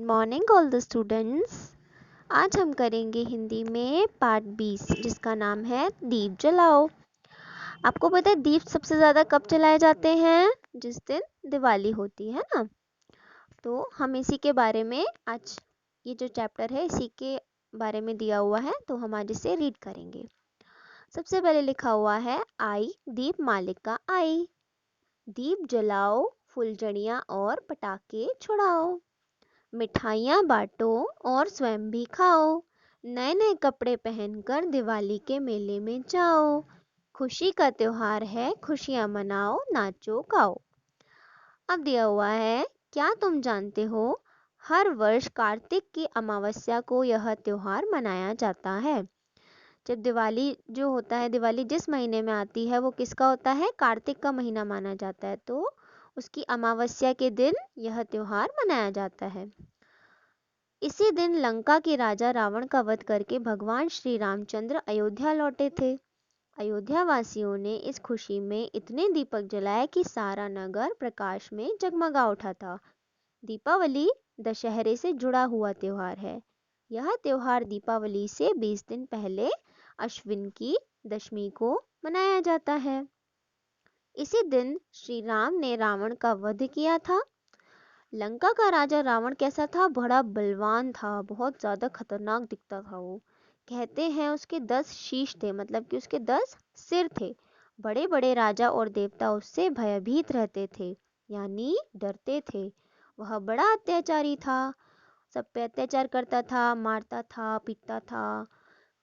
Morning all the students. आज हम करेंगे हिंदी में पार्ट 20 जिसका नाम है दीप जलाओ। आपको पता है दीप सबसे ज़्यादा कब जलाए जाते हैं? जिस दिन दिवाली होती है ना। तो हम इसी के बारे में आज ये जो चैप्टर है इसी के बारे में दिया हुआ है, तो हम आज इसे रीड करेंगे। सबसे पहले लिखा हुआ है आई दीप मालिका आई। दीप जलाओ, फुलझड़ियाँ और पटाखे छुड़ाओ, मिठाइयाँ बांटो और स्वयं भी खाओ, नए नए कपड़े पहनकर दिवाली के मेले में जाओ, खुशी का त्योहार है, खुशियाँ मनाओ, नाचो गाओ। अब दिया हुआ है, क्या तुम जानते हो हर वर्ष कार्तिक की अमावस्या को यह त्योहार मनाया जाता है। जब दिवाली जो होता है, दिवाली जिस महीने में आती है वो किसका होता है? कार्तिक का महीना माना जाता है, तो उसकी अमावस्या के दिन यह त्योहार मनाया जाता है। इसी दिन लंका के राजा रावण का वध करके भगवान श्री रामचंद्र अयोध्या लौटे थे। अयोध्या वासियों ने इस खुशी में इतने दीपक जलाए कि सारा नगर प्रकाश में जगमगा उठा था। दीपावली दशहरे से जुड़ा हुआ त्योहार है। यह त्योहार दीपावली से 20 दिन पहले अश्विन की दशमी को मनाया जाता है। इसी दिन श्री राम ने रावण का वध किया था। लंका का राजा रावण कैसा था? बड़ा बलवान था, बहुत ज्यादा खतरनाक दिखता था वो। कहते हैं उसके 10 शीश थे, मतलब कि उसके 10 सिर थे। बड़े बड़े राजा और देवता उससे भयभीत रहते थे, यानी डरते थे। वह बड़ा अत्याचारी था, सब पे अत्याचार करता था, मारता था, पीटता था।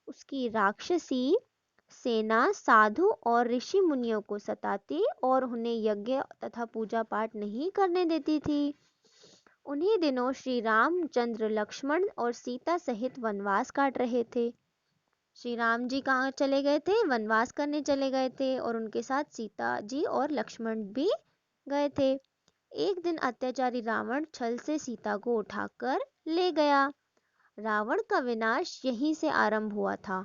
उसकी राक्षसी सेना साधु और ऋषि मुनियों को सताती और उन्हें यज्ञ तथा पूजा पाठ नहीं करने देती थी। उन्हीं दिनों श्री रामचंद्र लक्ष्मण और सीता सहित वनवास काट रहे थे। श्री राम जी कहाँ चले गए थे? वनवास करने चले गए थे, और उनके साथ सीता जी और लक्ष्मण भी गए थे। एक दिन अत्याचारी रावण छल से सीता को उठाकर ले गया। रावण का विनाश यहीं से आरंभ हुआ था।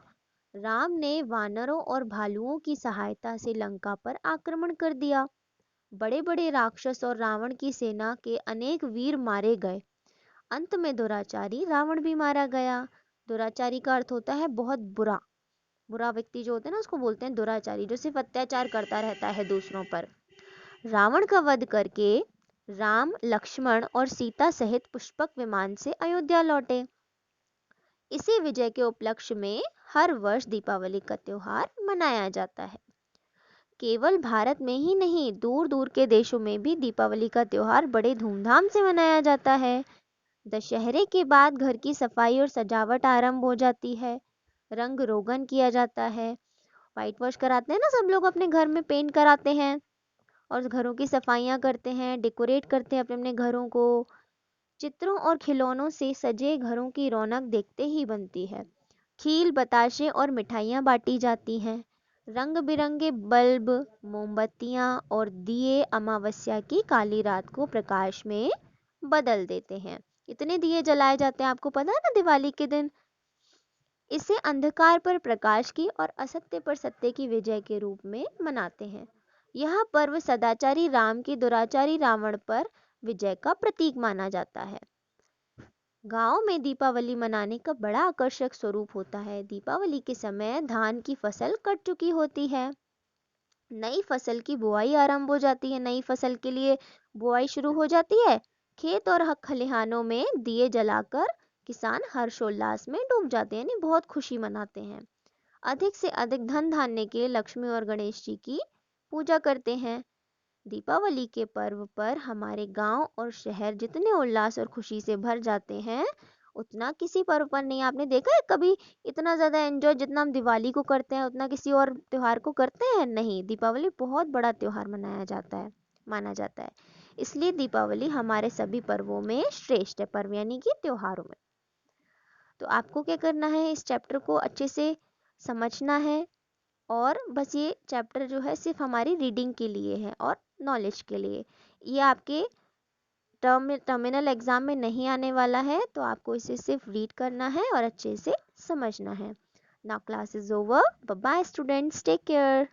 राम ने वानरों और भालुओं की सहायता से लंका पर आक्रमण कर दिया। बड़े बड़े राक्षस और रावण की सेना के अनेक वीर मारे गए। अंत में दुराचारी रावण भी मारा गया। दुराचारी का अर्थ होता है बहुत बुरा। बुरा व्यक्ति जो होता है ना, उसको बोलते हैं दुराचारी, जो सिर्फ अत्याचार करता रहता है दूसरों पर। रावण का वध करके राम, लक्ष्मण और सीता सहित पुष्पक विमान से अयोध्या लौटे। इसी विजय के उपलक्ष्य में हर वर्ष दीपावली का त्योहार मनाया जाता है। केवल भारत में ही नहीं, दूर दूर के देशों में भी दीपावली का त्योहार बड़े धूमधाम से मनाया जाता है। दशहरे के बाद घर की सफाई और सजावट आरंभ हो जाती है। रंग रोगन किया जाता है, व्हाइट वॉश कराते हैं ना सब लोग, अपने घर में पेंट कराते हैं और घरों की सफाइयाँ करते हैं, डेकोरेट करते हैं अपने अपने घरों को। चित्रों और खिलौनों से सजे घरों की रौनक देखते ही बनती है। खील, बताशे और मिठाइयाँ बांटी जाती हैं। रंग बिरंगे बल्ब, मोमबत्तियाँ और दिए अमावस्या की काली रात को प्रकाश में बदल देते हैं। इतने दिए जलाए जाते हैं, आपको पता है ना, दिवाली के दिन। इसे अंधकार पर प्रकाश की और असत्य पर सत्य की विजय के रूप में मनाते हैं। यह पर्व सदाचारी राम की दुराचारी रावण पर विजय का प्रतीक माना जाता है। गांव में दीपावली मनाने का बड़ा आकर्षक स्वरूप होता है। दीपावली के समय धान की फसल कट चुकी होती है, नई फसल की बुआई आरंभ हो जाती है। नई फसल के लिए बुआई शुरू हो जाती है। खेत और खलिहानों में दिए जलाकर किसान हर्षोल्लास में डूब जाते हैं, यानी बहुत खुशी मनाते हैं। अधिक से अधिक धन धान्य के लक्ष्मी और गणेश जी की पूजा करते हैं। दीपावली के पर्व पर हमारे गांव और शहर जितने उल्लास और खुशी से भर जाते हैं, उतना किसी पर्व पर नहीं। आपने देखा है कभी इतना ज्यादा एंजॉय जितना हम दिवाली को करते हैं उतना किसी और त्योहार को करते हैं? नहीं, दीपावली बहुत बड़ा त्योहार मनाया जाता है, माना जाता है। इसलिए दीपावली हमारे सभी पर्वों में श्रेष्ठ है, पर्व यानी कि त्योहारों में। तो आपको क्या करना है, इस चैप्टर को अच्छे से समझना है, और बस ये चैप्टर जो है सिर्फ हमारी रीडिंग के लिए है और नॉलेज के लिए। ये आपके टर्मिनल एग्जाम में नहीं आने वाला है, तो आपको इसे सिर्फ रीड करना है और अच्छे से समझना है। Now class is over, bye bye students, take care.